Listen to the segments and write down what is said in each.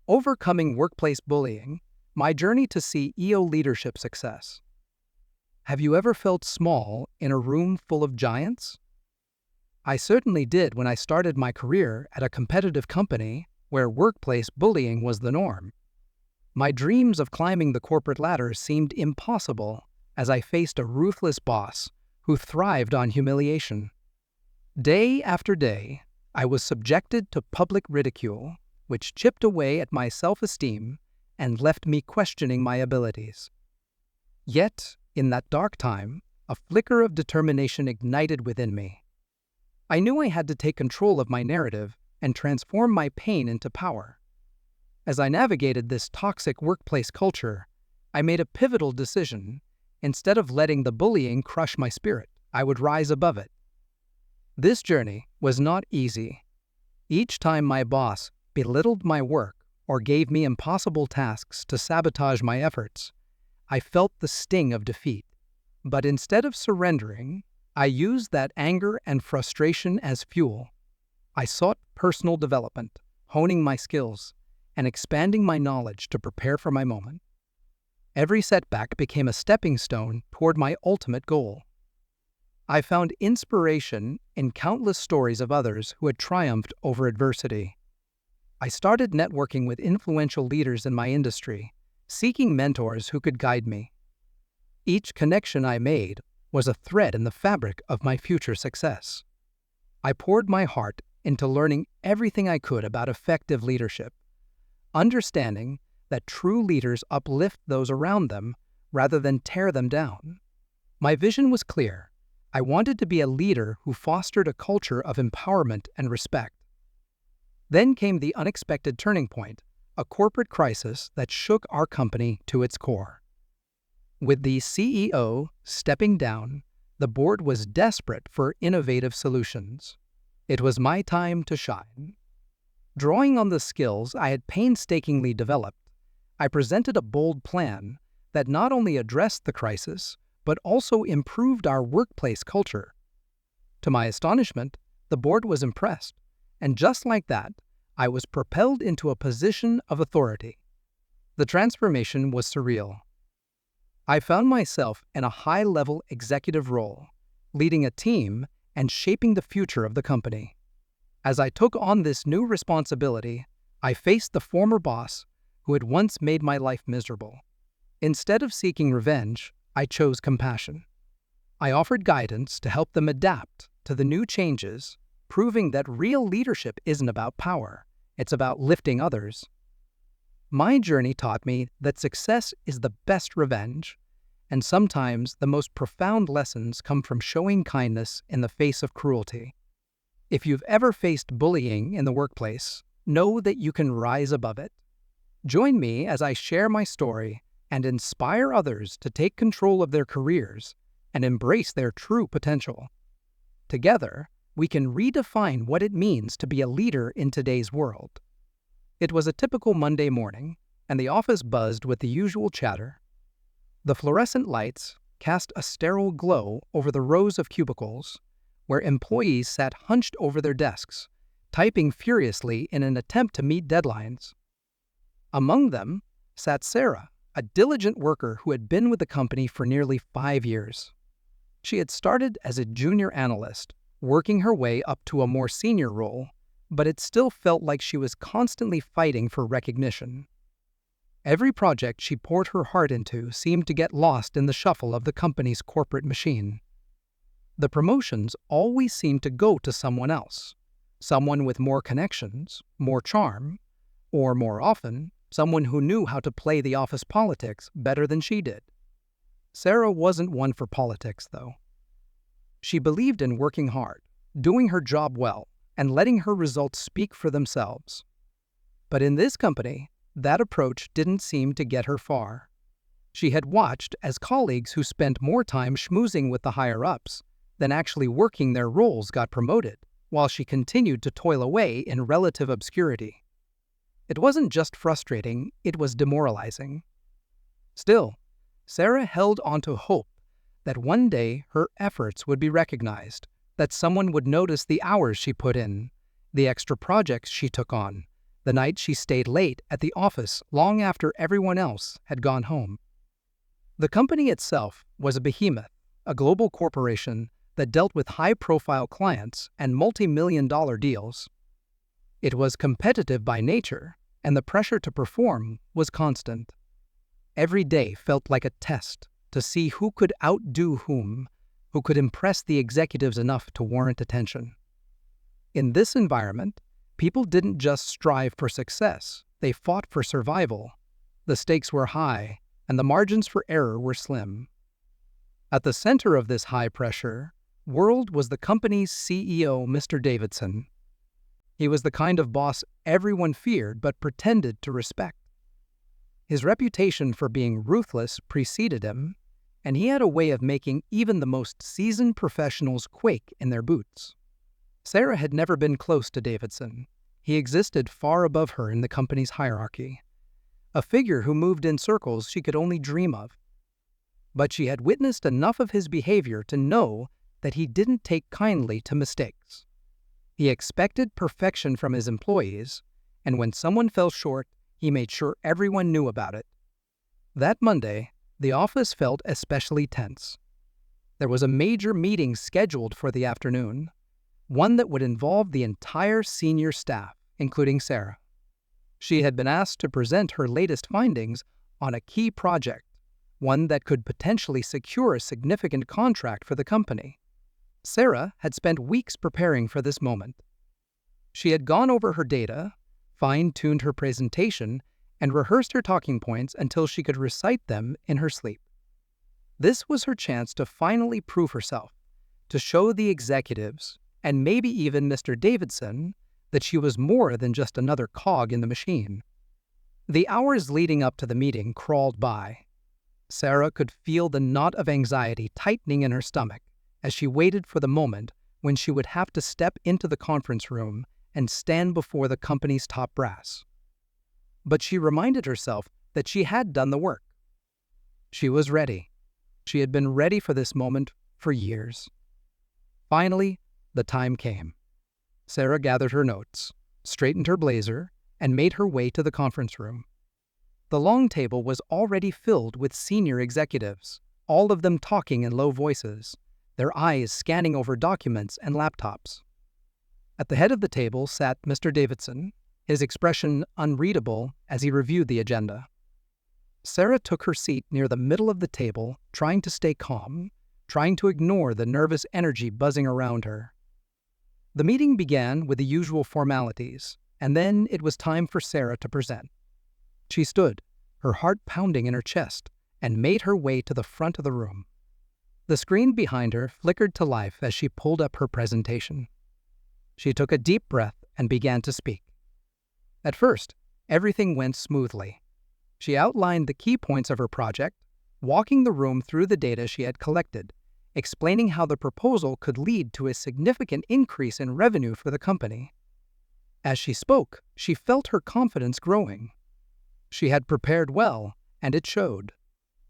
Overcoming Workplace Bullying, My Journey to CEO Leadership Success. Have you ever felt small in a room full of giants? I certainly did when I started my career at a competitive company where workplace bullying was the norm. My dreams of climbing the corporate ladder seemed impossible as I faced a ruthless boss who thrived on humiliation. Day after day, I was subjected to public ridicule, which chipped away at my self-esteem and left me questioning my abilities. Yet, in that dark time, a flicker of determination ignited within me. I knew I had to take control of my narrative and transform my pain into power. As I navigated this toxic workplace culture, I made a pivotal decision. Instead of letting the bullying crush my spirit, I would rise above it. This journey was not easy. Each time my boss belittled my work or gave me impossible tasks to sabotage my efforts, I felt the sting of defeat. But instead of surrendering, I used that anger and frustration as fuel. I sought personal development, honing my skills, and expanding my knowledge to prepare for my moment. Every setback became a stepping stone toward my ultimate goal. I found inspiration in countless stories of others who had triumphed over adversity. I started networking with influential leaders in my industry, seeking mentors who could guide me. Each connection I made was a thread in the fabric of my future success. I poured my heart into learning everything I could about effective leadership, understanding that true leaders uplift those around them rather than tear them down. My vision was clear. I wanted to be a leader who fostered a culture of empowerment and respect. Then came the unexpected turning point, a corporate crisis that shook our company to its core. With the CEO stepping down, the board was desperate for innovative solutions. It was my time to shine. Drawing on the skills I had painstakingly developed, I presented a bold plan that not only addressed the crisis, but also improved our workplace culture. To my astonishment, the board was impressed, and just like that, I was propelled into a position of authority. The transformation was surreal. I found myself in a high-level executive role, leading a team and shaping the future of the company. As I took on this new responsibility, I faced the former boss who had once made my life miserable. Instead of seeking revenge, I chose compassion. I offered guidance to help them adapt to the new changes, proving that real leadership isn't about power, it's about lifting others. My journey taught me that success is the best revenge, and sometimes the most profound lessons come from showing kindness in the face of cruelty. If you've ever faced bullying in the workplace, know that you can rise above it. Join me as I share my story and inspire others to take control of their careers and embrace their true potential. Together, we can redefine what it means to be a leader in today's world. It was a typical Monday morning, and the office buzzed with the usual chatter. The fluorescent lights cast a sterile glow over the rows of cubicles, where employees sat hunched over their desks, typing furiously in an attempt to meet deadlines. Among them sat Sarah, a diligent worker who had been with the company for nearly 5 years. She had started as a junior analyst, working her way up to a more senior role, but it still felt like she was constantly fighting for recognition. Every project she poured her heart into seemed to get lost in the shuffle of the company's corporate machine. The promotions always seemed to go to someone else, someone with more connections, more charm, or more often, someone who knew how to play the office politics better than she did. Sarah wasn't one for politics, though. She believed in working hard, doing her job well, and letting her results speak for themselves. But in this company, that approach didn't seem to get her far. She had watched as colleagues who spent more time schmoozing with the higher-ups than actually working their roles got promoted, while she continued to toil away in relative obscurity. It wasn't just frustrating, it was demoralizing. Still, Sarah held onto hope that one day her efforts would be recognized, that someone would notice the hours she put in, the extra projects she took on, the night she stayed late at the office long after everyone else had gone home. The company itself was a behemoth, a global corporation that dealt with high-profile clients and multi-million-dollar deals. It was competitive by nature, and the pressure to perform was constant. Every day felt like a test to see who could outdo whom, who could impress the executives enough to warrant attention. In this environment, people didn't just strive for success, they fought for survival. The stakes were high, and the margins for error were slim. At the center of this high-pressure world was the company's CEO, Mr. Davidson. He was the kind of boss everyone feared but pretended to respect. His reputation for being ruthless preceded him, and he had a way of making even the most seasoned professionals quake in their boots. Sarah had never been close to Davidson. He existed far above her in the company's hierarchy, a figure who moved in circles she could only dream of. But she had witnessed enough of his behavior to know that he didn't take kindly to mistakes. He expected perfection from his employees, and when someone fell short, he made sure everyone knew about it. That Monday, the office felt especially tense. There was a major meeting scheduled for the afternoon, one that would involve the entire senior staff, including Sarah. She had been asked to present her latest findings on a key project, one that could potentially secure a significant contract for the company. Sarah had spent weeks preparing for this moment. She had gone over her data, fine-tuned her presentation, and rehearsed her talking points until she could recite them in her sleep. This was her chance to finally prove herself, to show the executives, and maybe even Mr. Davidson, that she was more than just another cog in the machine. The hours leading up to the meeting crawled by. Sarah could feel the knot of anxiety tightening in her stomach as she waited for the moment when she would have to step into the conference room and stand before the company's top brass. But she reminded herself that she had done the work. She was ready. She had been ready for this moment for years. Finally, the time came. Sarah gathered her notes, straightened her blazer, and made her way to the conference room. The long table was already filled with senior executives, all of them talking in low voices, their eyes scanning over documents and laptops. At the head of the table sat Mr. Davidson, his expression unreadable as he reviewed the agenda. Sarah took her seat near the middle of the table, trying to stay calm, trying to ignore the nervous energy buzzing around her. The meeting began with the usual formalities, and then it was time for Sarah to present. She stood, her heart pounding in her chest, and made her way to the front of the room. The screen behind her flickered to life as she pulled up her presentation. She took a deep breath and began to speak. At first, everything went smoothly. She outlined the key points of her project, walking the room through the data she had collected, explaining how the proposal could lead to a significant increase in revenue for the company. As she spoke, she felt her confidence growing. She had prepared well, and it showed.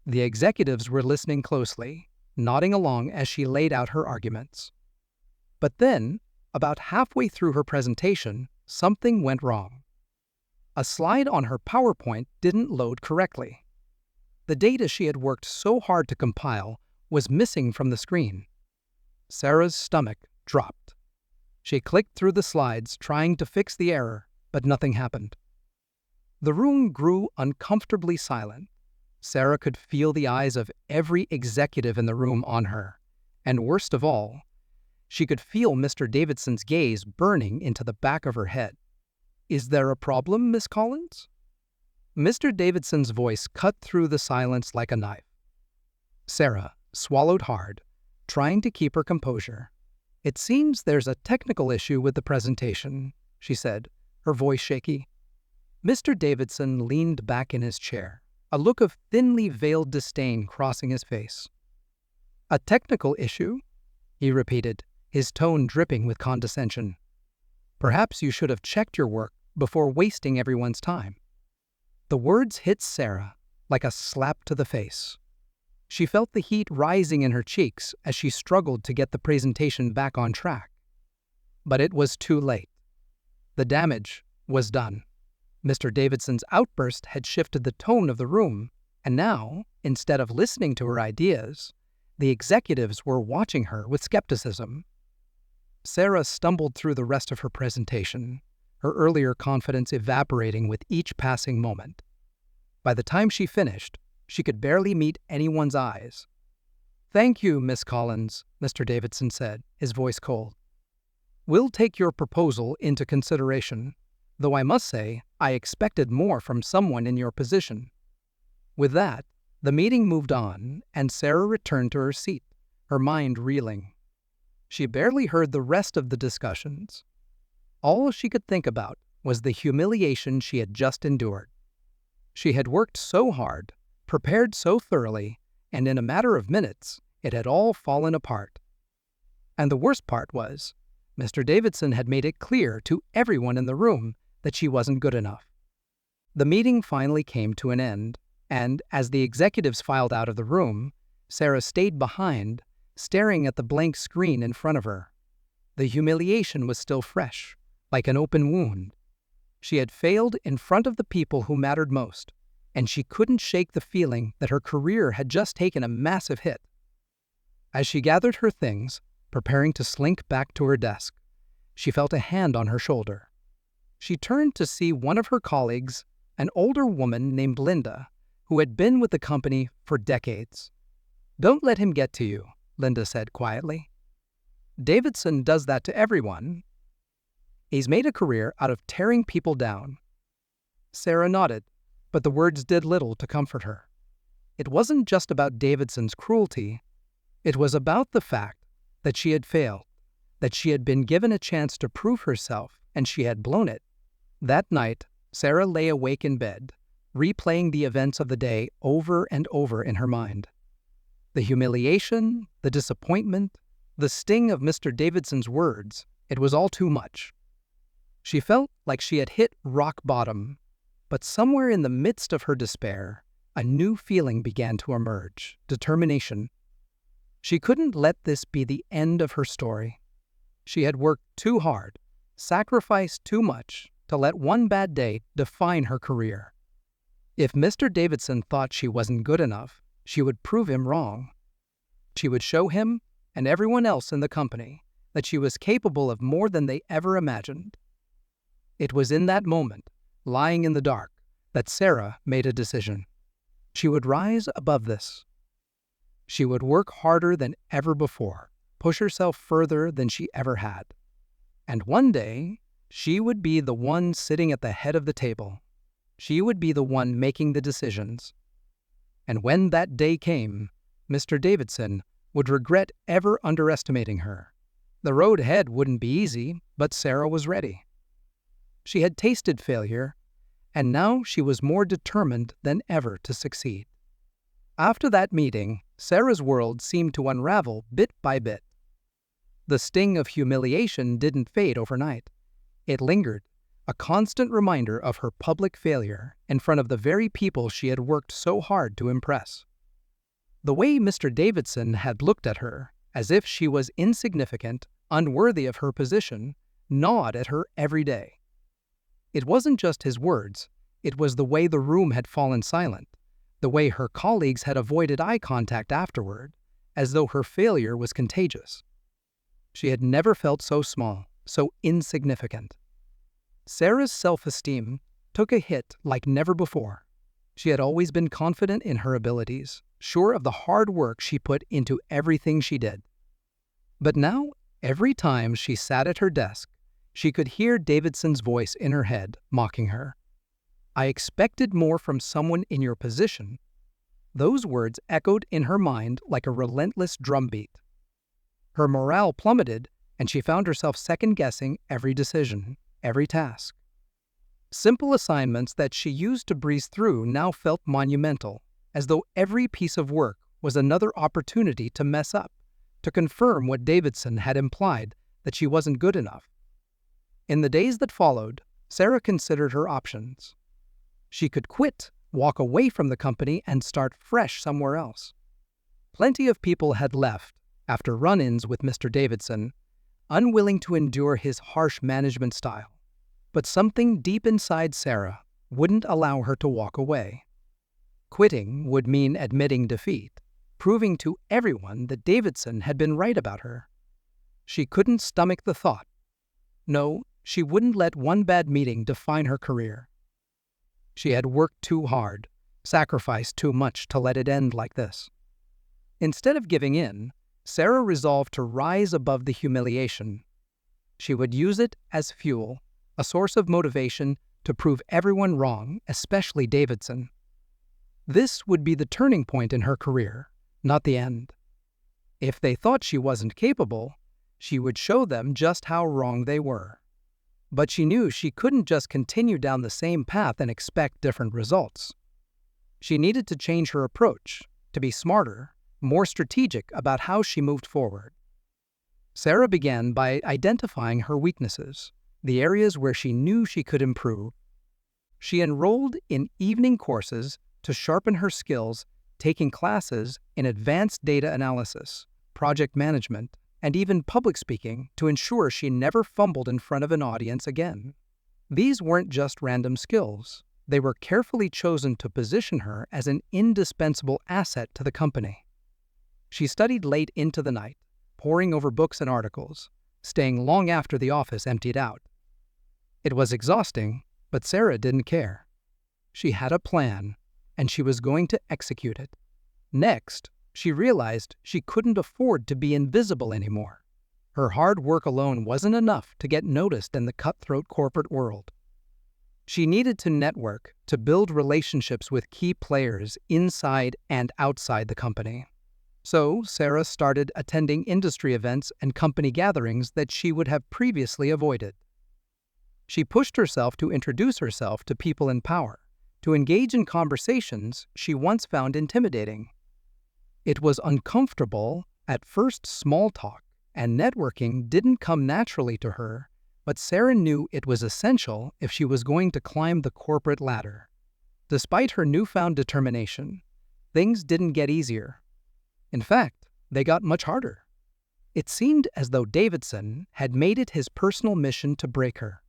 The executives were listening closely, nodding along as she laid out her arguments. But then, about halfway through her presentation, something went wrong. A slide on her PowerPoint didn't load correctly. The data she had worked so hard to compile was missing from the screen. Sarah's stomach dropped. She clicked through the slides, trying to fix the error, but nothing happened. The room grew uncomfortably silent. Sarah could feel the eyes of every executive in the room on her, and worst of all, she could feel Mr. Davidson's gaze burning into the back of her head. "Is there a problem, Miss Collins?" Mr. Davidson's voice cut through the silence like a knife. Sarah swallowed hard, trying to keep her composure. "It seems there's a technical issue with the presentation," she said, her voice shaky. Mr. Davidson leaned back in his chair, a look of thinly veiled disdain crossing his face. "A technical issue?" he repeated, his tone dripping with condescension. "Perhaps you should have checked your work before wasting everyone's time." The words hit Sarah like a slap to the face. She felt the heat rising in her cheeks as she struggled to get the presentation back on track. But it was too late. The damage was done. Mr. Davidson's outburst had shifted the tone of the room, and now, instead of listening to her ideas, the executives were watching her with skepticism. Sarah stumbled through the rest of her presentation, her earlier confidence evaporating with each passing moment. By the time she finished, she could barely meet anyone's eyes. "Thank you, Miss Collins," Mr. Davidson said, his voice cold. "We'll take your proposal into consideration, though I must say I expected more from someone in your position." With that, the meeting moved on, and Sarah returned to her seat, her mind reeling. She barely heard the rest of the discussions. All she could think about was the humiliation she had just endured. She had worked so hard, prepared so thoroughly, and in a matter of minutes, it had all fallen apart. And the worst part was, Mr. Davidson had made it clear to everyone in the room that she wasn't good enough. The meeting finally came to an end, and as the executives filed out of the room, Sarah stayed behind, staring at the blank screen in front of her. The humiliation was still fresh, like an open wound. She had failed in front of the people who mattered most, and she couldn't shake the feeling that her career had just taken a massive hit. As she gathered her things, preparing to slink back to her desk, she felt a hand on her shoulder. She turned to see one of her colleagues, an older woman named Linda, who had been with the company for decades. "Don't let him get to you," Linda said quietly. "Davidson does that to everyone. He's made a career out of tearing people down." Sarah nodded, but the words did little to comfort her. It wasn't just about Davidson's cruelty. It was about the fact that she had failed, that she had been given a chance to prove herself, and she had blown it. That night, Sarah lay awake in bed, replaying the events of the day over and over in her mind. The humiliation, the disappointment, the sting of Mr. Davidson's words, it was all too much. She felt like she had hit rock bottom, but somewhere in the midst of her despair, a new feeling began to emerge: determination. She couldn't let this be the end of her story. She had worked too hard, sacrificed too much to let one bad day define her career. If Mr. Davidson thought she wasn't good enough, she would prove him wrong. She would show him and everyone else in the company that she was capable of more than they ever imagined. It was in that moment, lying in the dark, that Sarah made a decision. She would rise above this. She would work harder than ever before, push herself further than she ever had. And one day, she would be the one sitting at the head of the table. She would be the one making the decisions. And when that day came, Mr. Davidson would regret ever underestimating her. The road ahead wouldn't be easy, but Sarah was ready. She had tasted failure, and now she was more determined than ever to succeed. After that meeting, Sarah's world seemed to unravel bit by bit. The sting of humiliation didn't fade overnight. It lingered, a constant reminder of her public failure in front of the very people she had worked so hard to impress. The way Mr. Davidson had looked at her, as if she was insignificant, unworthy of her position, gnawed at her every day. It wasn't just his words, it was the way the room had fallen silent, the way her colleagues had avoided eye contact afterward, as though her failure was contagious. She had never felt so small, so insignificant. Sarah's self-esteem took a hit like never before. She had always been confident in her abilities, sure of the hard work she put into everything she did. But now, every time she sat at her desk, she could hear Davidson's voice in her head, mocking her. "I expected more from someone in your position." Those words echoed in her mind like a relentless drumbeat. Her morale plummeted, and she found herself second-guessing every decision, every task. Simple assignments that she used to breeze through now felt monumental, as though every piece of work was another opportunity to mess up, to confirm what Davidson had implied, that she wasn't good enough. In the days that followed, Sarah considered her options. She could quit, walk away from the company, and start fresh somewhere else. Plenty of people had left after run-ins with Mr. Davidson, unwilling to endure his harsh management style. But something deep inside Sarah, wouldn't allow her to walk away. Quitting would mean admitting defeat, proving to everyone that Davidson had been right about her. She couldn't stomach the thought. No, she wouldn't let one bad meeting define her career. She had worked too hard, sacrificed too much to let it end like this. Instead of giving in, Sarah resolved to rise above the humiliation. She would use it as fuel, a source of motivation to prove everyone wrong, especially Davidson. This would be the turning point in her career, not the end. If they thought she wasn't capable, she would show them just how wrong they were. But she knew she couldn't just continue down the same path and expect different results. She needed to change her approach, to be smarter, more strategic about how she moved forward. Sarah began by identifying her weaknesses, the areas where she knew she could improve. She enrolled in evening courses to sharpen her skills, taking classes in advanced data analysis, project management, and even public speaking to ensure she never fumbled in front of an audience again. These weren't just random skills. They were carefully chosen to position her as an indispensable asset to the company. She studied late into the night, poring over books and articles, staying long after the office emptied out. It was exhausting, but Sarah didn't care. She had a plan, and she was going to execute it. Next, she realized she couldn't afford to be invisible anymore. Her hard work alone wasn't enough to get noticed in the cutthroat corporate world. She needed to network, to build relationships with key players inside and outside the company. So, Sarah started attending industry events and company gatherings that she would have previously avoided. She pushed herself to introduce herself to people in power, to engage in conversations she once found intimidating. It was uncomfortable, at first small talk, and networking didn't come naturally to her, but Sarah knew it was essential if she was going to climb the corporate ladder. Despite her newfound determination, things didn't get easier. In fact, they got much harder. It seemed as though Davidson had made it his personal mission to break her.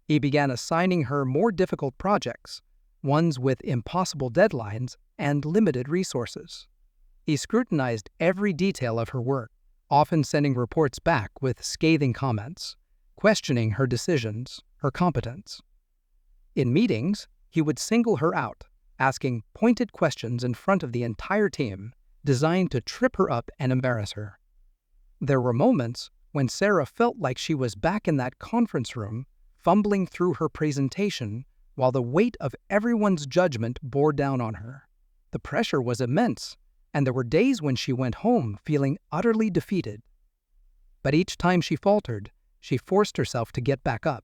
He began assigning her more difficult projects, ones with impossible deadlines and limited resources. He scrutinized every detail of her work, often sending reports back with scathing comments, questioning her decisions, her competence. In meetings, he would single her out, asking pointed questions in front of the entire team, designed to trip her up and embarrass her. There were moments when Sarah felt like she was back in that conference room, fumbling through her presentation, while the weight of everyone's judgment bore down on her. The pressure was immense, and there were days when she went home feeling utterly defeated. But each time she faltered, she forced herself to get back up.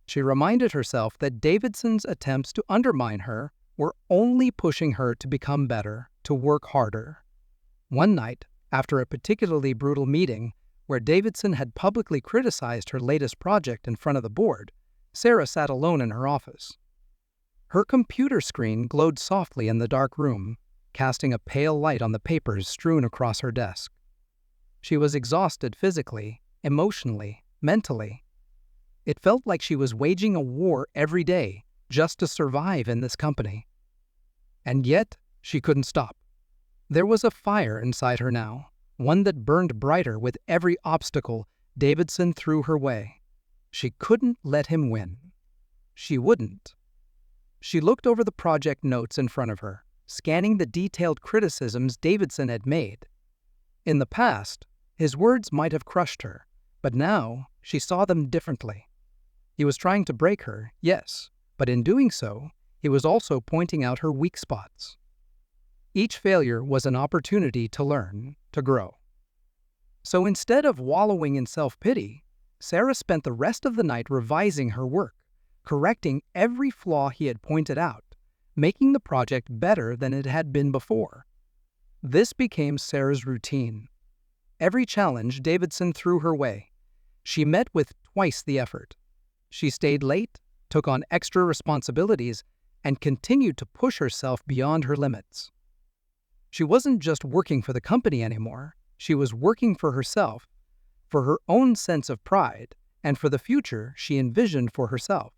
She reminded herself that Davidson's attempts to undermine her were only pushing her to become better, to work harder. One night, after a particularly brutal meeting where Davidson had publicly criticized her latest project in front of the board, Sarah sat alone in her office. Her computer screen glowed softly in the dark room, casting a pale light on the papers strewn across her desk. She was exhausted physically, emotionally, mentally. It felt like she was waging a war every day just to survive in this company. And yet, she couldn't stop. There was a fire inside her now, one that burned brighter with every obstacle Davidson threw her way. She couldn't let him win. She wouldn't. She looked over the project notes in front of her, scanning the detailed criticisms Davidson had made. In the past, his words might have crushed her, but now she saw them differently. He was trying to break her, yes, but in doing so, he was also pointing out her weak spots. Each failure was an opportunity to learn, to grow. So instead of wallowing in self-pity, Sarah spent the rest of the night revising her work, correcting every flaw he had pointed out, making the project better than it had been before. This became Sarah's routine. Every challenge Davidson threw her way, she met with twice the effort. She stayed late, took on extra responsibilities, and continued to push herself beyond her limits. She wasn't just working for the company anymore, she was working for herself, for her own sense of pride, and for the future she envisioned for herself.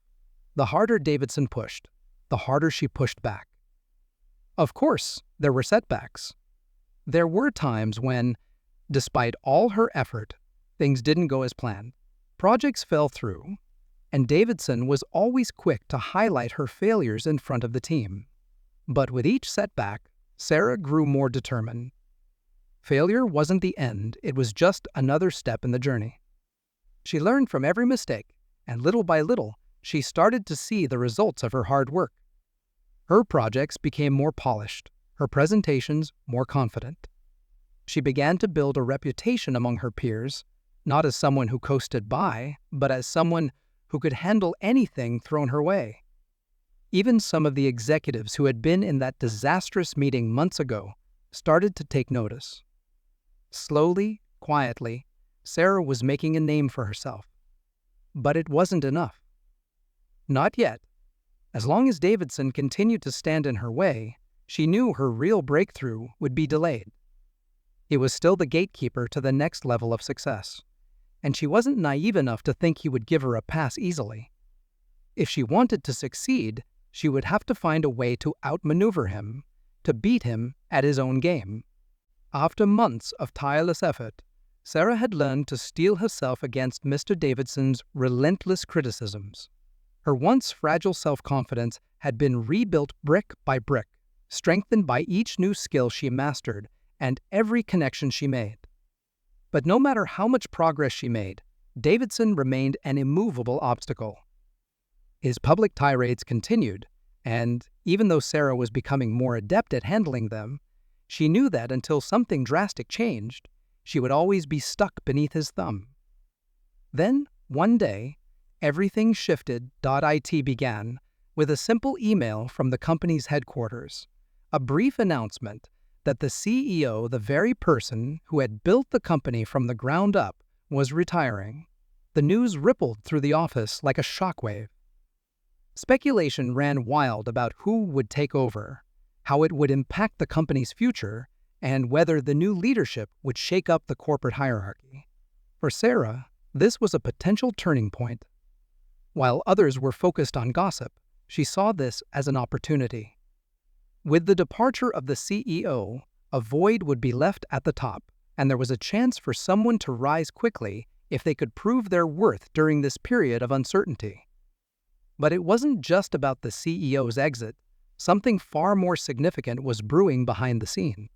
The harder Davidson pushed, the harder she pushed back. Of course, there were setbacks. There were times when, despite all her effort, things didn't go as planned. Projects fell through, and Davidson was always quick to highlight her failures in front of the team. But with each setback, Sarah grew more determined. Failure wasn't the end, it was just another step in the journey. She learned from every mistake, and little by little, she started to see the results of her hard work. Her projects became more polished, her presentations more confident. She began to build a reputation among her peers, not as someone who coasted by, but as someone who could handle anything thrown her way. Even some of the executives who had been in that disastrous meeting months ago started to take notice. Slowly, quietly, Sarah was making a name for herself. But it wasn't enough. Not yet. As long as Davidson continued to stand in her way, she knew her real breakthrough would be delayed. He was still the gatekeeper to the next level of success, and she wasn't naive enough to think he would give her a pass easily. If she wanted to succeed, she would have to find a way to outmaneuver him, to beat him at his own game. After months of tireless effort, Sarah had learned to steel herself against Mr. Davidson's relentless criticisms. Her once fragile self-confidence had been rebuilt brick by brick, strengthened by each new skill she mastered and every connection she made. But no matter how much progress she made, Davidson remained an immovable obstacle. His public tirades continued, and even though Sarah was becoming more adept at handling them, she knew that until something drastic changed, she would always be stuck beneath his thumb. Then, one day, everything shifted. IT began with a simple email from the company's headquarters, a brief announcement that the CEO, the very person who had built the company from the ground up, was retiring. The news rippled through the office like a shockwave. Speculation ran wild about who would take over, how it would impact the company's future, and whether the new leadership would shake up the corporate hierarchy. For Sarah, this was a potential turning point. While others were focused on gossip, she saw this as an opportunity. With the departure of the CEO, a void would be left at the top, and there was a chance for someone to rise quickly if they could prove their worth during this period of uncertainty. But it wasn't just about the CEO's exit. Something far more significant was brewing behind the scene.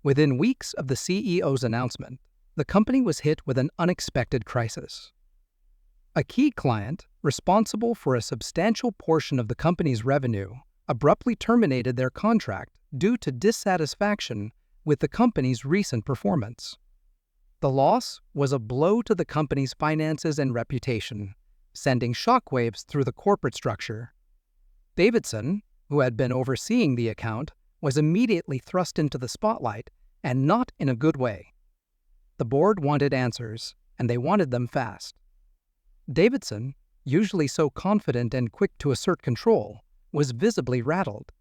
Within weeks of the CEO's announcement, the company was hit with an unexpected crisis. A key client, responsible for a substantial portion of the company's revenue, abruptly terminated their contract due to dissatisfaction with the company's recent performance. The loss was a blow to the company's finances and reputation, sending shockwaves through the corporate structure. Davidson, who had been overseeing the account, was immediately thrust into the spotlight, and not in a good way. The board wanted answers, and they wanted them fast. Davidson, usually so confident and quick to assert control, was visibly rattled.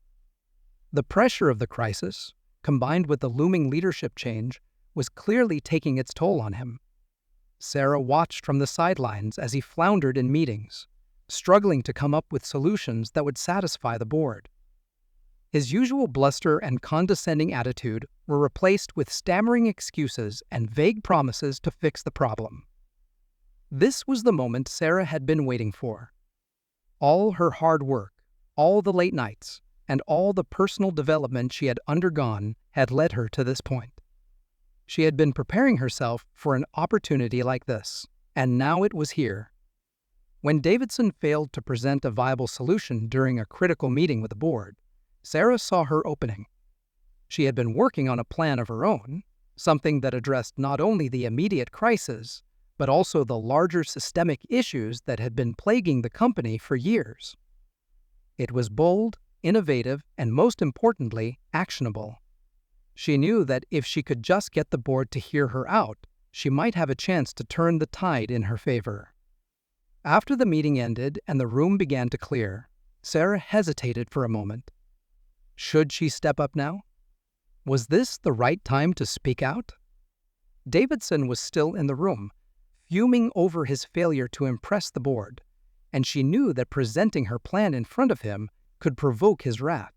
The pressure of the crisis, combined with the looming leadership change, was clearly taking its toll on him. Sarah watched from the sidelines as he floundered in meetings, struggling to come up with solutions that would satisfy the board. His usual bluster and condescending attitude were replaced with stammering excuses and vague promises to fix the problem. This was the moment Sarah had been waiting for. All her hard work, all the late nights, and all the personal development she had undergone had led her to this point. She had been preparing herself for an opportunity like this, and now it was here. When Davidson failed to present a viable solution during a critical meeting with the board, Sarah saw her opening. She had been working on a plan of her own, something that addressed not only the immediate crisis, but also the larger systemic issues that had been plaguing the company for years. It was bold, innovative, and most importantly, actionable. She knew that if she could just get the board to hear her out, she might have a chance to turn the tide in her favor. After the meeting ended and the room began to clear, Sarah hesitated for a moment. Should she step up now? Was this the right time to speak out? Davidson was still in the room, fuming over his failure to impress the board. and she knew that presenting her plan in front of him could provoke his wrath.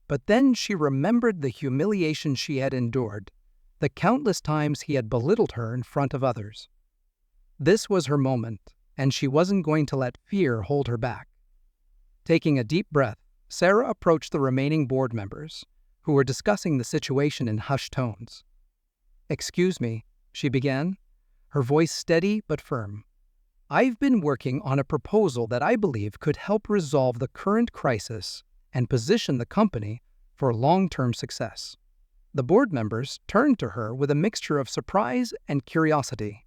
But then she remembered the humiliation she had endured, the countless times he had belittled her in front of others. This was her moment, and she wasn't going to let fear hold her back. Taking a deep breath, Sarah approached the remaining board members, who were discussing the situation in hushed tones. "Excuse me," she began, her voice steady but firm. "I've been working on a proposal that I believe could help resolve the current crisis and position the company for long-term success." The board members turned to her with a mixture of surprise and curiosity.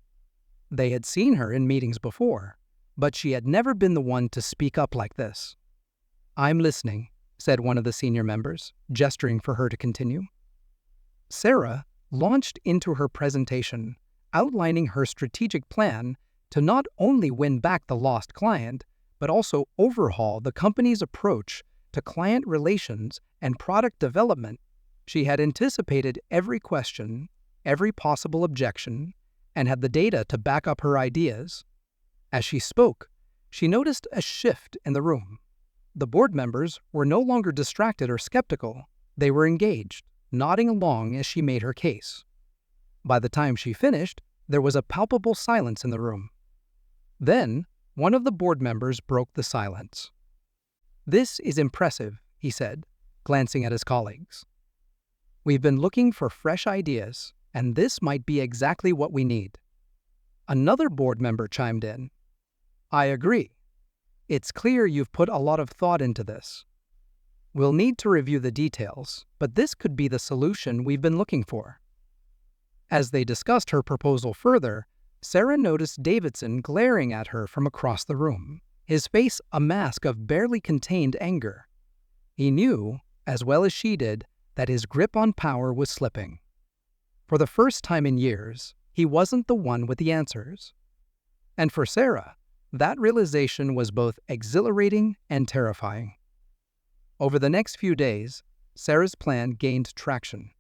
They had seen her in meetings before, but she had never been the one to speak up like this. "I'm listening," said one of the senior members, gesturing for her to continue. Sarah launched into her presentation, outlining her strategic plan to not only win back the lost client, but also overhaul the company's approach to client relations and product development. She had anticipated every question, every possible objection, and had the data to back up her ideas. As she spoke, she noticed a shift in the room. The board members were no longer distracted or skeptical. They were engaged, nodding along as she made her case. By the time she finished, there was a palpable silence in the room. Then, one of the board members broke the silence. "This is impressive," he said, glancing at his colleagues. "We've been looking for fresh ideas, and this might be exactly what we need." Another board member chimed in. "I agree. It's clear you've put a lot of thought into this. We'll need to review the details, but this could be the solution we've been looking for." As they discussed her proposal further, Sarah noticed Davidson glaring at her from across the room, his face a mask of barely contained anger. He knew, as well as she did, that his grip on power was slipping. For the first time in years, he wasn't the one with the answers. And for Sarah, that realization was both exhilarating and terrifying. Over the next few days, Sarah's plan gained traction.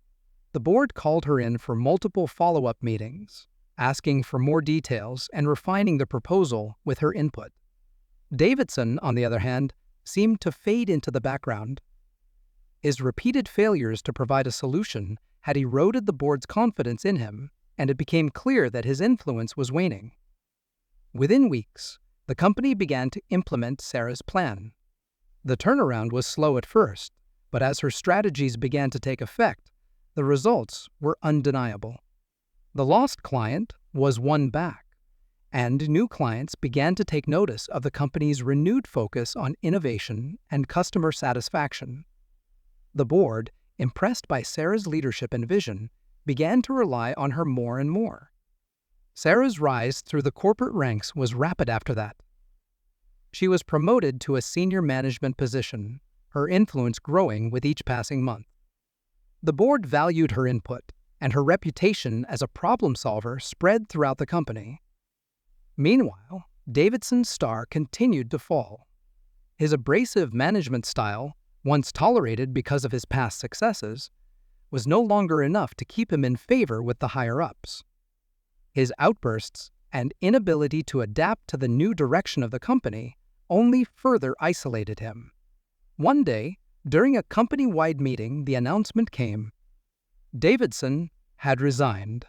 The board called her in for multiple follow-up meetings, asking for more details and refining the proposal with her input. Davidson, on the other hand, seemed to fade into the background. His repeated failures to provide a solution had eroded the board's confidence in him, and it became clear that his influence was waning. Within weeks, the company began to implement Sarah's plan. The turnaround was slow at first, but as her strategies began to take effect, the results were undeniable. The lost client was won back, and new clients began to take notice of the company's renewed focus on innovation and customer satisfaction. The board, impressed by Sarah's leadership and vision, began to rely on her more and more. Sarah's rise through the corporate ranks was rapid after that. She was promoted to a senior management position, her influence growing with each passing month. The board valued her input, and her reputation as a problem solver spread throughout the company. Meanwhile, Davidson's star continued to fall. His abrasive management style, once tolerated because of his past successes, was no longer enough to keep him in favor with the higher-ups. His outbursts and inability to adapt to the new direction of the company only further isolated him. One day, during a company-wide meeting, the announcement came: Davidson had resigned.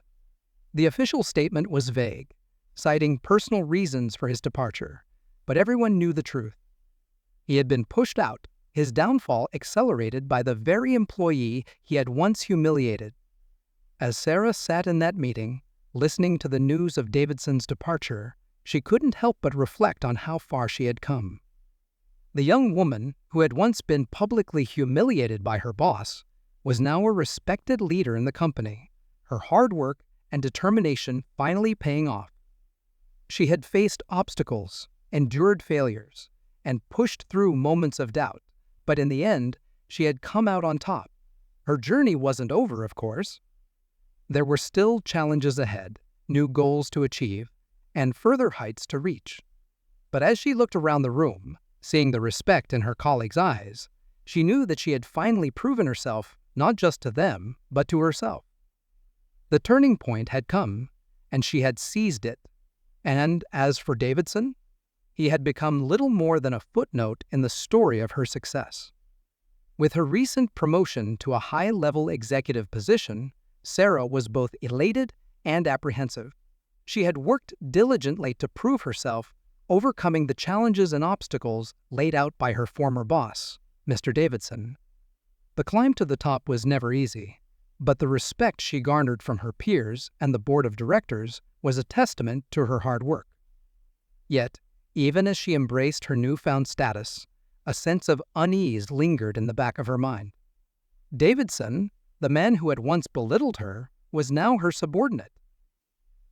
The official statement was vague, citing personal reasons for his departure, but everyone knew the truth. He had been pushed out, his downfall accelerated by the very employee he had once humiliated. As Sarah sat in that meeting, listening to the news of Davidson's departure, she couldn't help but reflect on how far she had come. The young woman, who had once been publicly humiliated by her boss, was now a respected leader in the company, her hard work and determination finally paying off. She had faced obstacles, endured failures, and pushed through moments of doubt, but in the end, she had come out on top. Her journey wasn't over, of course. There were still challenges ahead, new goals to achieve, and further heights to reach. But as she looked around the room, seeing the respect in her colleagues' eyes, she knew that she had finally proven herself not just to them, but to herself. The turning point had come, and she had seized it. And as for Davidson, he had become little more than a footnote in the story of her success. With her recent promotion to a high-level executive position, Sarah was both elated and apprehensive. She had worked diligently to prove herself, overcoming the challenges and obstacles laid out by her former boss, Mr. Davidson. The climb to the top was never easy, but the respect she garnered from her peers and the board of directors was a testament to her hard work. Yet, even as she embraced her newfound status, a sense of unease lingered in the back of her mind. Davidson, the man who had once belittled her, was now her subordinate.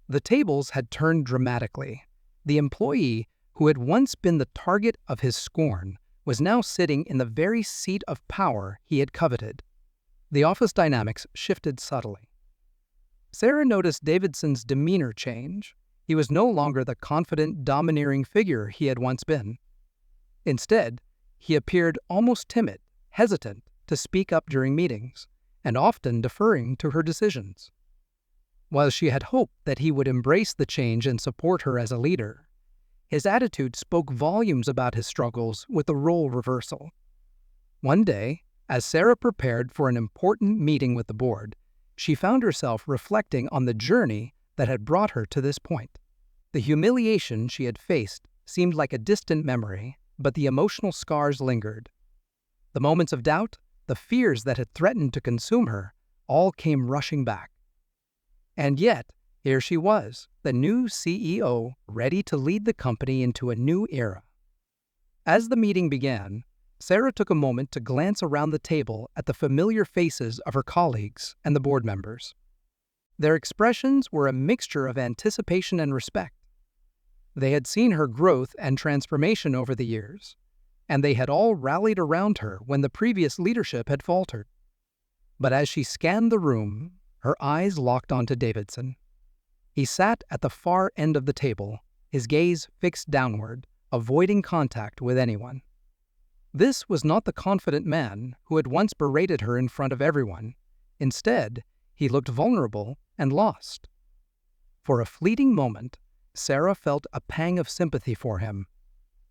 The tables had turned dramatically. The employee who had once been the target of his scorn was now sitting in the very seat of power he had coveted. The office dynamics shifted subtly. Sarah noticed Davidson's demeanor change. He was no longer the confident, domineering figure he had once been. Instead, he appeared almost timid, hesitant to speak up during meetings, and often deferring to her decisions. While she had hoped that he would embrace the change and support her as a leader, his attitude spoke volumes about his struggles with the role reversal. One day, as Sarah prepared for an important meeting with the board, she found herself reflecting on the journey that had brought her to this point. The humiliation she had faced seemed like a distant memory, but the emotional scars lingered. The moments of doubt, the fears that had threatened to consume her, all came rushing back. And yet, here she was, the new CEO, ready to lead the company into a new era. As the meeting began, Sarah took a moment to glance around the table at the familiar faces of her colleagues and the board members. Their expressions were a mixture of anticipation and respect. They had seen her growth and transformation over the years, and they had all rallied around her when the previous leadership had faltered. But as she scanned the room, her eyes locked onto Davidson. He sat at the far end of the table, his gaze fixed downward, avoiding contact with anyone. This was not the confident man who had once berated her in front of everyone. Instead, he looked vulnerable and lost. For a fleeting moment, Sarah felt a pang of sympathy for him.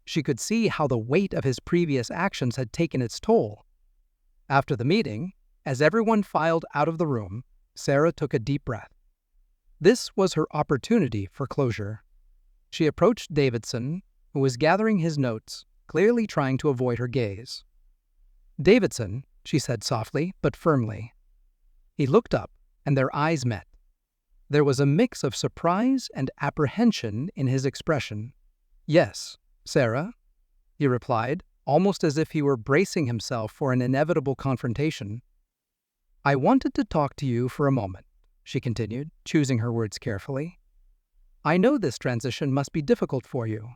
She could see how the weight of his previous actions had taken its toll. After the meeting, as everyone filed out of the room, Sarah took a deep breath. This was her opportunity for closure. She approached Davidson, who was gathering his notes, clearly trying to avoid her gaze. "Davidson," she said softly but firmly. He looked up, and their eyes met. There was a mix of surprise and apprehension in his expression. "Yes, Sarah," he replied, almost as if he were bracing himself for an inevitable confrontation. "I wanted to talk to you for a moment," she continued, choosing her words carefully. "I know this transition must be difficult for you.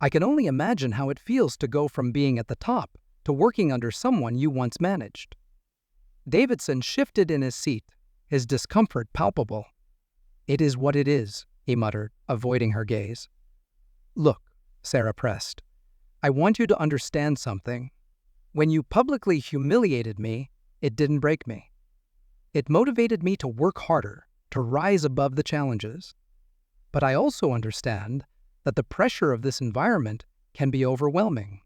I can only imagine how it feels to go from being at the top to working under someone you once managed." Davidson shifted in his seat, his discomfort palpable. "It is what it is," he muttered, avoiding her gaze. "Look," Sarah pressed, "I want you to understand something. When you publicly humiliated me, it didn't break me. It motivated me to work harder, to rise above the challenges. But I also understand that the pressure of this environment can be overwhelming.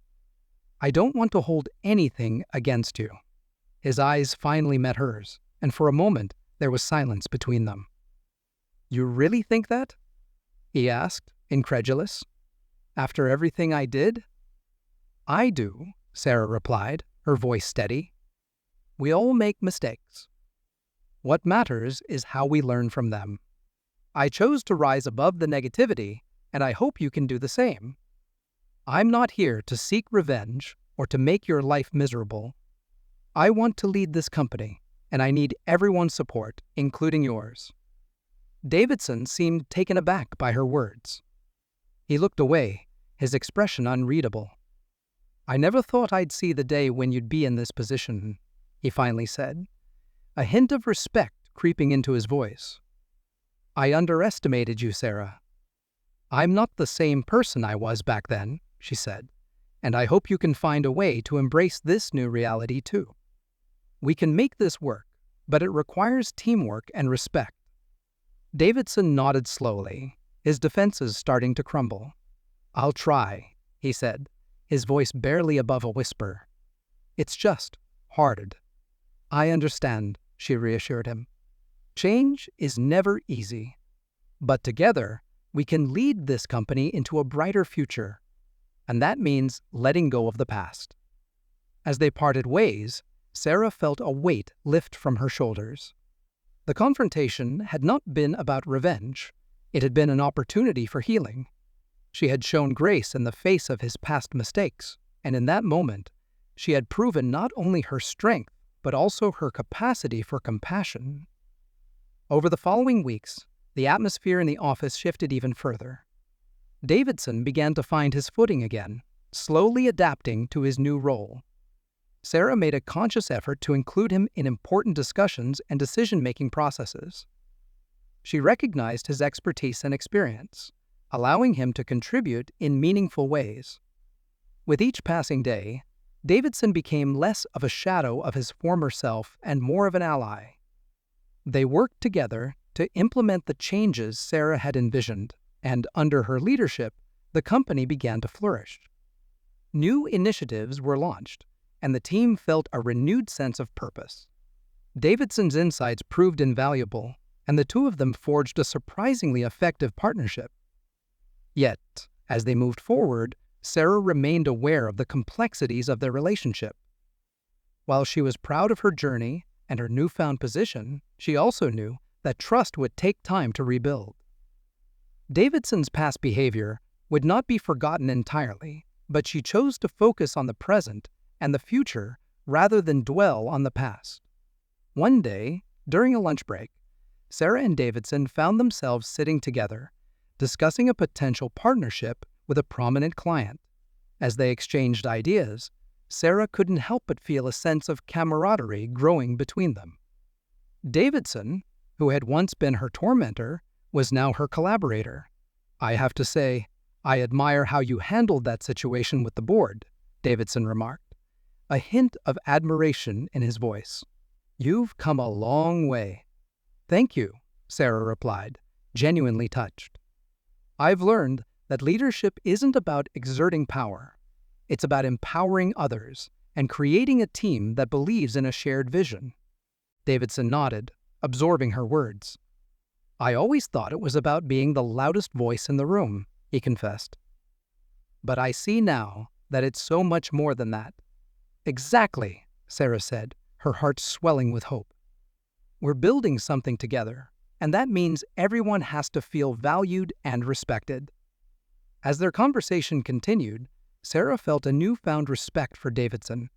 I don't want to hold anything against you." His eyes finally met hers, and for a moment there was silence between them. "You really think that?" he asked, incredulous. "After everything I did?" "I do," Sarah replied, her voice steady. "We all make mistakes. What matters is how we learn from them. I chose to rise above the negativity, and I hope you can do the same. I'm not here to seek revenge or to make your life miserable. I want to lead this company, and I need everyone's support, including yours." Davidson seemed taken aback by her words. He looked away, his expression unreadable. "I never thought I'd see the day when you'd be in this position," he finally said, a hint of respect creeping into his voice. "I underestimated you, Sarah." "I'm not the same person I was back then," she said, "and I hope you can find a way to embrace this new reality too. We can make this work, but it requires teamwork and respect." Davidson nodded slowly, his defenses starting to crumble. "I'll try," he said, his voice barely above a whisper. "It's just hard." "I understand," she reassured him. "Change is never easy. But together, we can lead this company into a brighter future. And that means letting go of the past." As they parted ways, Sarah felt a weight lift from her shoulders. The confrontation had not been about revenge. It had been an opportunity for healing. She had shown grace in the face of his past mistakes, and in that moment, she had proven not only her strength, but also her capacity for compassion. Over the following weeks, the atmosphere in the office shifted even further. Davidson began to find his footing again, slowly adapting to his new role. Sarah made a conscious effort to include him in important discussions and decision-making processes. She recognized his expertise and experience, allowing him to contribute in meaningful ways. With each passing day, Davidson became less of a shadow of his former self and more of an ally. They worked together to implement the changes Sarah had envisioned, and under her leadership, the company began to flourish. New initiatives were launched, and the team felt a renewed sense of purpose. Davidson's insights proved invaluable, and the two of them forged a surprisingly effective partnership. Yet, as they moved forward, Sarah remained aware of the complexities of their relationship. While she was proud of her journey and her newfound position, she also knew that trust would take time to rebuild. Davidson's past behavior would not be forgotten entirely, but she chose to focus on the present and the future rather than dwell on the past. One day, during a lunch break, Sarah and Davidson found themselves sitting together, discussing a potential partnership with a prominent client. As they exchanged ideas, Sarah couldn't help but feel a sense of camaraderie growing between them. Davidson, who had once been her tormentor, was now her collaborator. "I have to say, I admire how you handled that situation with the board," Davidson remarked, a hint of admiration in his voice. "You've come a long way." "Thank you," Sarah replied, genuinely touched. "I've learned that leadership isn't about exerting power. It's about empowering others and creating a team that believes in a shared vision." Davidson nodded, absorbing her words. "I always thought it was about being the loudest voice in the room," he confessed. "But I see now that it's so much more than that." "Exactly," Sarah said, her heart swelling with hope. "We're building something together, and that means everyone has to feel valued and respected." As their conversation continued, Sarah felt a newfound respect for Davidson.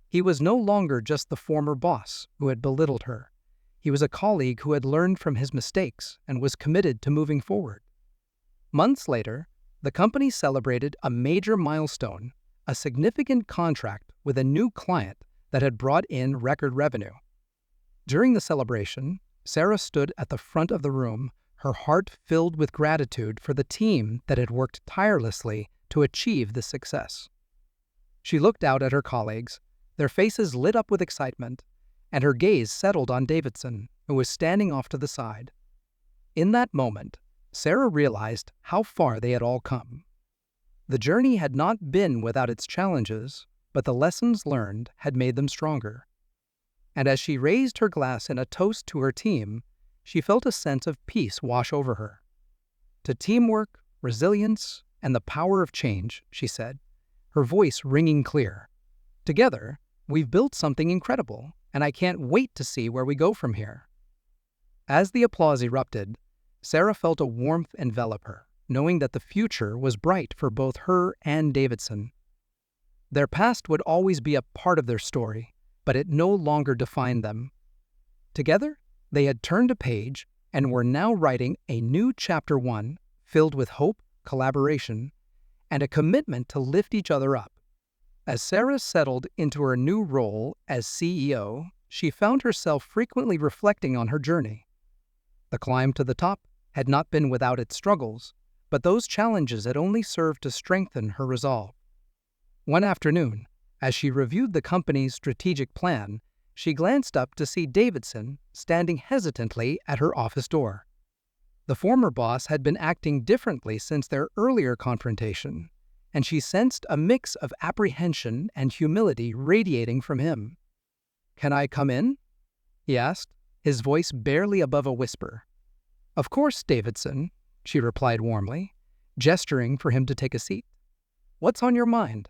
He was no longer just the former boss who had belittled her. He was a colleague who had learned from his mistakes and was committed to moving forward. Months later, the company celebrated a major milestone, a significant contract with a new client that had brought in record revenue. During the celebration, Sarah stood at the front of the room, her heart filled with gratitude for the team that had worked tirelessly to achieve this success. She looked out at her colleagues, their faces lit up with excitement, and her gaze settled on Davidson, who was standing off to the side. In that moment, Sarah realized how far they had all come. The journey had not been without its challenges, but the lessons learned had made them stronger. And as she raised her glass in a toast to her team, she felt a sense of peace wash over her. "To teamwork, resilience, and the power of change," she said, her voice ringing clear. "Together, we've built something incredible, and I can't wait to see where we go from here." As the applause erupted, Sarah felt a warmth envelop her, knowing that the future was bright for both her and Davidson. Their past would always be a part of their story, but it no longer defined them. Together, they had turned a page and were now writing a new chapter 1 filled with hope, collaboration, and a commitment to lift each other up. As Sarah settled into her new role as CEO, she found herself frequently reflecting on her journey. The climb to the top had not been without its struggles, but those challenges had only served to strengthen her resolve. One afternoon, as she reviewed the company's strategic plan, she glanced up to see Davidson standing hesitantly at her office door. The former boss had been acting differently since their earlier confrontation, and she sensed a mix of apprehension and humility radiating from him. "Can I come in?" he asked, his voice barely above a whisper. "Of course, Davidson," she replied warmly, gesturing for him to take a seat. "What's on your mind?"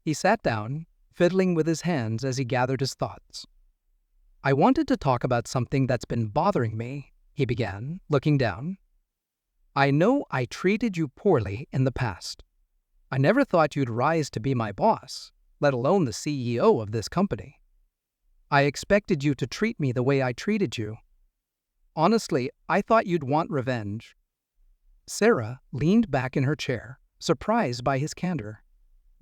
He sat down, fiddling with his hands as he gathered his thoughts. "I wanted to talk about something that's been bothering me," he began, looking down. "I know I treated you poorly in the past. I never thought you'd rise to be my boss, let alone the CEO of this company. I expected you to treat me the way I treated you. Honestly, I thought you'd want revenge." Sarah leaned back in her chair, surprised by his candor.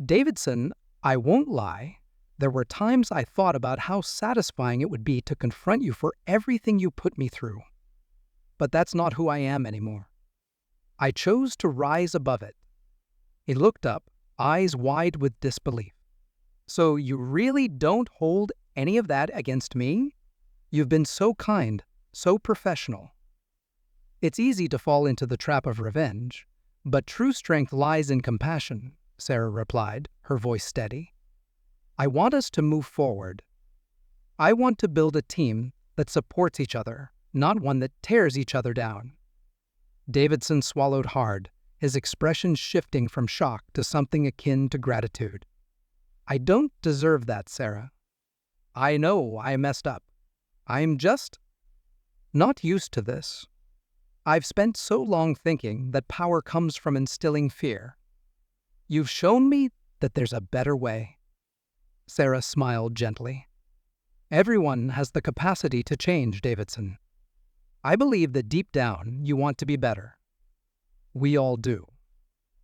"Davidson, I won't lie. There were times I thought about how satisfying it would be to confront you for everything you put me through. But that's not who I am anymore. I chose to rise above it." He looked up, eyes wide with disbelief. "So you really don't hold any of that against me? You've been so kind, so professional." "It's easy to fall into the trap of revenge, but true strength lies in compassion," Sarah replied, her voice steady. "I want us to move forward. I want to build a team that supports each other, not one that tears each other down." Davidson swallowed hard, his expression shifting from shock to something akin to gratitude. "I don't deserve that, Sarah. I know I messed up. I'm just not used to this. I've spent so long thinking that power comes from instilling fear. You've shown me that there's a better way." Sarah smiled gently. "Everyone has the capacity to change, Davidson. I believe that deep down you want to be better. We all do."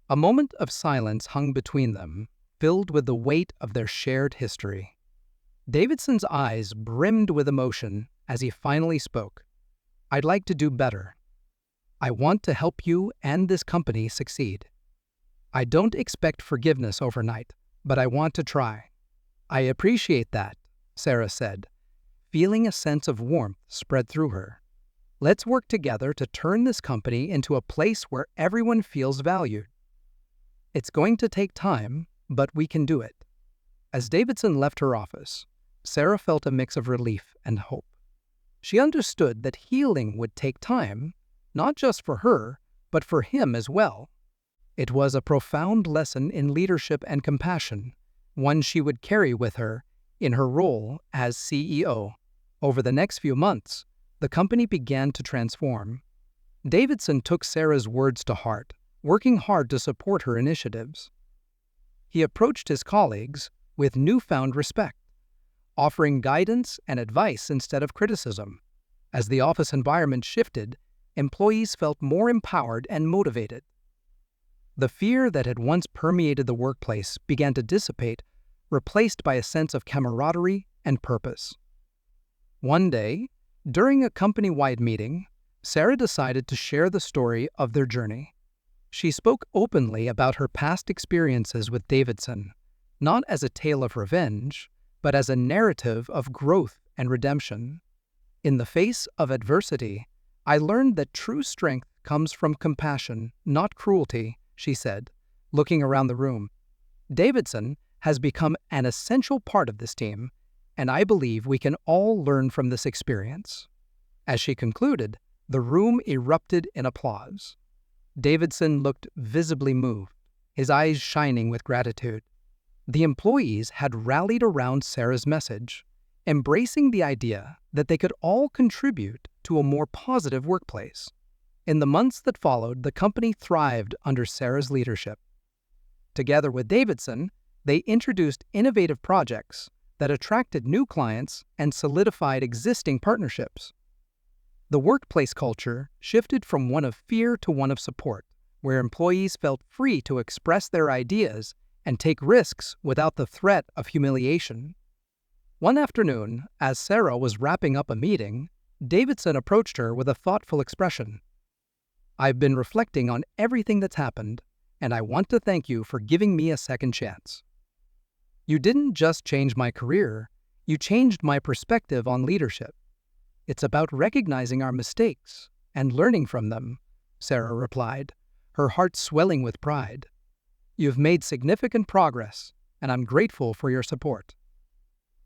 A moment of silence hung between them, filled with the weight of their shared history. Davidson's eyes brimmed with emotion as he finally spoke. "I'd like to do better. I want to help you and this company succeed. I don't expect forgiveness overnight, but I want to try." "I appreciate that," Sarah said, feeling a sense of warmth spread through her. "Let's work together to turn this company into a place where everyone feels valued. It's going to take time, but we can do it." As Davidson left her office, Sarah felt a mix of relief and hope. She understood that healing would take time, not just for her, but for him as well. It was a profound lesson in leadership and compassion, one she would carry with her in her role as CEO. Over the next few months, the company began to transform. Davidson took Sarah's words to heart, working hard to support her initiatives. He approached his colleagues with newfound respect, offering guidance and advice instead of criticism. As the office environment shifted, employees felt more empowered and motivated. The fear that had once permeated the workplace began to dissipate, replaced by a sense of camaraderie and purpose. One day, during a company-wide meeting, Sarah decided to share the story of their journey. She spoke openly about her past experiences with Davidson, not as a tale of revenge, but as a narrative of growth and redemption. "In the face of adversity, I learned that true strength comes from compassion, not cruelty," she said, looking around the room. "Davidson has become an essential part of this team, and I believe we can all learn from this experience." As she concluded, the room erupted in applause. Davidson looked visibly moved, his eyes shining with gratitude. The employees had rallied around Sarah's message, embracing the idea that they could all contribute to a more positive workplace. In the months that followed, the company thrived under Sarah's leadership. Together with Davidson, they introduced innovative projects that attracted new clients and solidified existing partnerships. The workplace culture shifted from one of fear to one of support, where employees felt free to express their ideas and take risks without the threat of humiliation. One afternoon, as Sarah was wrapping up a meeting, Davidson approached her with a thoughtful expression. "I've been reflecting on everything that's happened, and I want to thank you for giving me a second chance. You didn't just change my career, you changed my perspective on leadership. It's about recognizing our mistakes and learning from them," Sarah replied, her heart swelling with pride. "You've made significant progress, and I'm grateful for your support."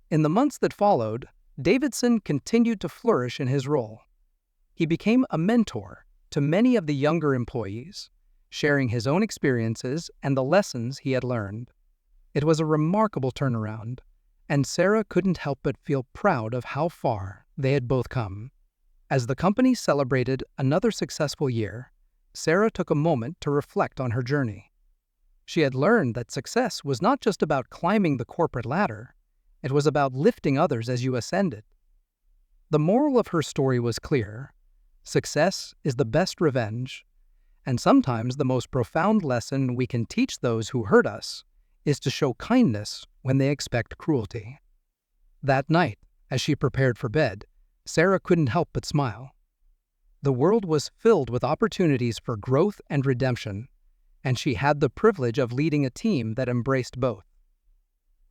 In the months that followed, Davidson continued to flourish in his role. He became a mentor to many of the younger employees, sharing his own experiences and the lessons he had learned. It was a remarkable turnaround, and Sarah couldn't help but feel proud of how far they had both come. As the company celebrated another successful year, Sarah took a moment to reflect on her journey. She had learned that success was not just about climbing the corporate ladder, it was about lifting others as you ascended. The moral of her story was clear: success is the best revenge, and sometimes the most profound lesson we can teach those who hurt us is to show kindness when they expect cruelty. That night, as she prepared for bed, Sarah couldn't help but smile. The world was filled with opportunities for growth and redemption, and she had the privilege of leading a team that embraced both.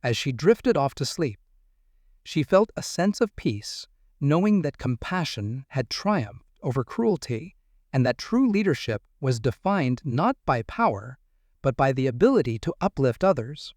As she drifted off to sleep, she felt a sense of peace, knowing that compassion had triumphed over cruelty and that true leadership was defined not by power, but by the ability to uplift others.